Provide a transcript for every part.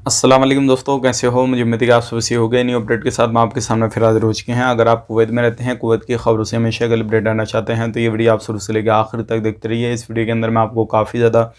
अस्सलाम वालेकुम दोस्तों, कैसे हो। मुझे उम्मीद है कि आप सब सही हो गए। न्यू अपडेट के साथ मैं आपके सामने फिर हाजिर हो चुके हैं। अगर आप कुवैत में रहते हैं, कुवैत की खबरों से हमेशा अगर अपडेट आना चाहते हैं तो ये वीडियो आप शुरू से लेकर आखिर तक देखते रहिए। इस वीडियो के अंदर मैं आपको काफ़ी ज़्यादा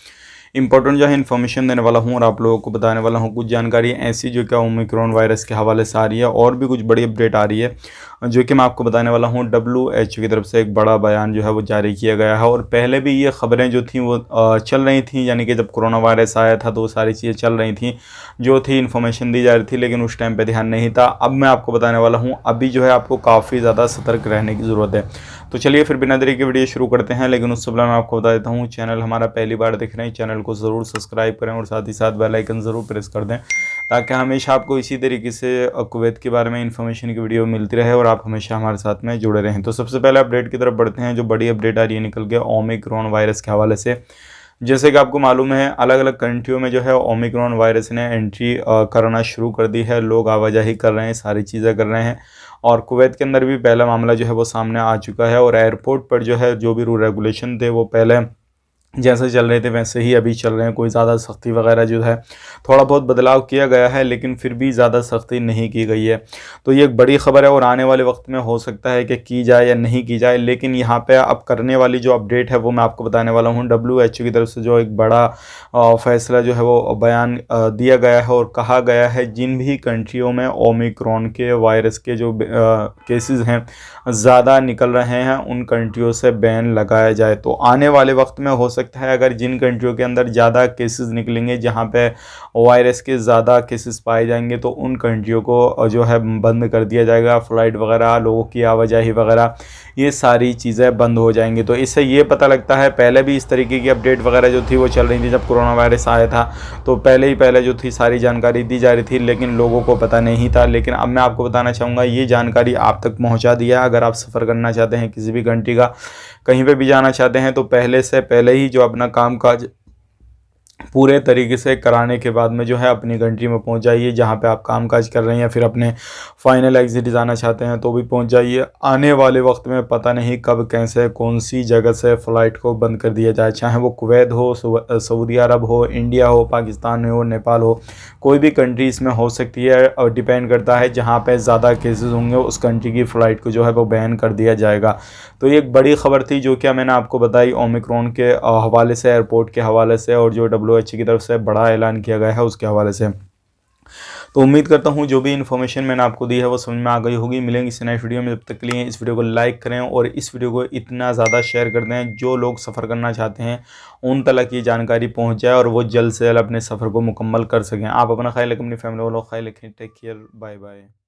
इंपॉर्टेंट जो है इन्फॉर्मेशन देने वाला हूँ और आप लोगों को बताने वाला हूँ कुछ जानकारी ऐसी जो क्या ओमिक्रॉन वायरस के हवाले से आ रही है, और भी कुछ बड़ी अपडेट आ रही है जो कि मैं आपको बताने वाला हूँ। WHO की तरफ से एक बड़ा बयान जो है वो जारी किया गया है, और पहले भी ये खबरें जो थी वो चल रही थी, यानी कि जब कोरोना वायरस आया था तो वो सारी चीज़ें चल रही थी, जो थी इन्फॉर्मेशन दी जा रही थी, लेकिन उस टाइम पे ध्यान नहीं था। अब मैं आपको बताने वाला हूँ, अभी जो है आपको काफ़ी ज़्यादा सतर्क रहने की ज़रूरत है। तो चलिए फिर बिना देरी के वीडियो शुरू करते हैं, लेकिन उससे पहले मैं आपको बता देता हूँ, चैनल हमारा पहली बार देख रहे हैं, चैनल को ज़रूर सब्सक्राइब करें और साथ ही साथ बेल आइकन ज़रूर प्रेस कर दें, ताकि हमेशा आपको इसी तरीके से कुवैत के बारे में इन्फॉर्मेशन की वीडियो मिलती रहे और आप हमेशा हमारे साथ में जुड़े रहें। तो सबसे पहले अपडेट की तरफ बढ़ते हैं। जो बड़ी अपडेट आ रही है निकल के ओमिक्रॉन वायरस के हवाले से, जैसे कि आपको मालूम है अलग अलग कंट्रियों में जो है ओमिक्रॉन वायरस ने एंट्री करना शुरू कर दी है। लोग आवाजाही कर रहे हैं, सारी चीज़ें कर रहे हैं, और कुवैत के अंदर भी पहला मामला जो है वो सामने आ चुका है। और एयरपोर्ट पर जो है जो भी रूल रेगुलेशन थे वो पहले जैसे चल रहे थे वैसे ही अभी चल रहे हैं। कोई ज़्यादा सख्ती वगैरह जो है, थोड़ा बहुत बदलाव किया गया है, लेकिन फिर भी ज़्यादा सख्ती नहीं की गई है। तो ये एक बड़ी ख़बर है, और आने वाले वक्त में हो सकता है कि की जाए या नहीं की जाए, लेकिन यहाँ पे अब करने वाली जो अपडेट है वो मैं आपको बताने वाला हूँ। WHO की तरफ से जो एक बड़ा फैसला जो है वो बयान दिया गया है, और कहा गया है जिन भी कंट्रियों में ओमिक्रॉन के वायरस के जो केसेस हैं ज़्यादा निकल रहे हैं, उन कंट्रियों से बैन लगाया जाए। तो आने वाले वक्त में हो सकता है अगर जिन कंट्रियों के अंदर ज़्यादा केसेस निकलेंगे, जहाँ पे वायरस के ज़्यादा केसेस पाए जाएंगे, तो उन कंट्रियों को जो है बंद कर दिया जाएगा। फ़्लाइट वगैरह, लोगों की आवाजाही वगैरह, ये सारी चीज़ें बंद हो जाएंगी। तो इससे ये पता लगता है, पहले भी इस तरीके की अपडेट वगैरह जो थी वो चल रही थी जब कोरोना वायरस आया था, तो पहले जो थी सारी जानकारी दी जा रही थी, लेकिन लोगों को पता नहीं था। लेकिन अब मैं आपको बताना चाहूँगा, ये जानकारी आप तक पहुँचा दिया। अगर आप सफ़र करना चाहते हैं किसी भी कंट्री का, कहीं पे भी जाना चाहते हैं, तो पहले से पहले ही जो अपना काम काज पूरे तरीके से कराने के बाद में जो है अपनी कंट्री में पहुंच जाइए जहां पे आप काम काज कर रहे हैं, या फिर अपने फाइनल एग्जिट जाना चाहते हैं तो भी पहुंच जाइए। आने वाले वक्त में पता नहीं कब कैसे कौन सी जगह से फ़्लाइट को बंद कर दिया जाए, चाहे वो कुवैत हो, सऊदी अरब हो, इंडिया हो, पाकिस्तान हो, नेपाल हो, कोई भी कंट्री इसमें हो सकती है। और डिपेंड करता है जहाँ पर ज़्यादा केसेस होंगे उस कंट्री की फ़्लाइट को जो है वो बैन कर दिया जाएगा। तो ये एक बड़ी ख़बर थी जो कि मैंने आपको बताई ओमिक्रॉन के हवाले से, एयरपोर्ट के हवाले से, और जो WHO की तरफ से बड़ा ऐलान किया गया है उसके हवाले से। तो उम्मीद करता हूँ जो भी इन्फॉर्मेशन मैंने आपको दी है वो समझ में आ गई होगी। मिलेंगे इस नेक्स्ट वीडियो में, जब तक के लिए इस वीडियो को लाइक करें और इस वीडियो को इतना ज़्यादा शेयर कर दें जो लोग सफ़र करना चाहते हैं उन तक ये जानकारी पहुँच जाए और वो जल्द से जल्द अपने सफ़र को मुकम्मल कर सकें। आप अपना ख्याल रखें, अपनी फैमिली वालों का ख्याल रखें। Take care, bye bye.